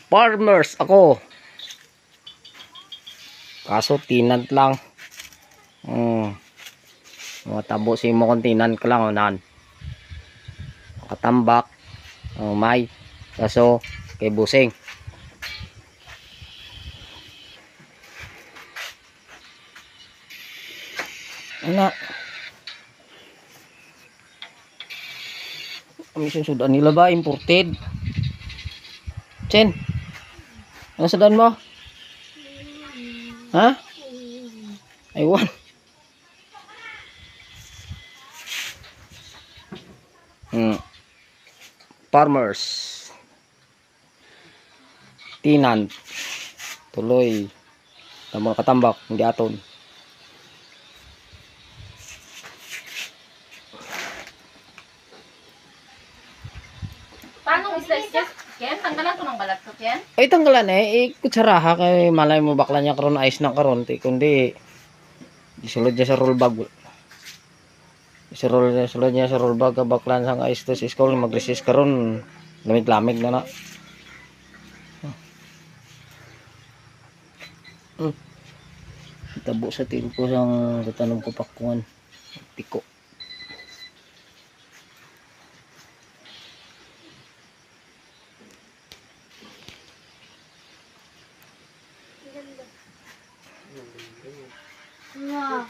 Farmers ako. Kaso tinant lang. Tabo si mo kung tinant ka lang. Unahan. Katambak. May. Kaso kay busing. Anak. Kami susudan nila ba? Imported. Chen. Ano sudan mo? Ha? Aywan. Farmers. Tinant. Tuloy. Tamo katambak. Hindi aton. Paano i-slice yan? Ken, tanggalan ko ng balat ko, Ken? Ay tanggalan kutsaraha kay malay mo bakla niya karon ice na karon kundi isulod niya sa roll bag. Isulod niya sa roll bag baklan sang ice to sa school mag-resist karon lamig-lamig na na. Tabo sa tilko sang tatanong ko pakuan. Tiko. Wow.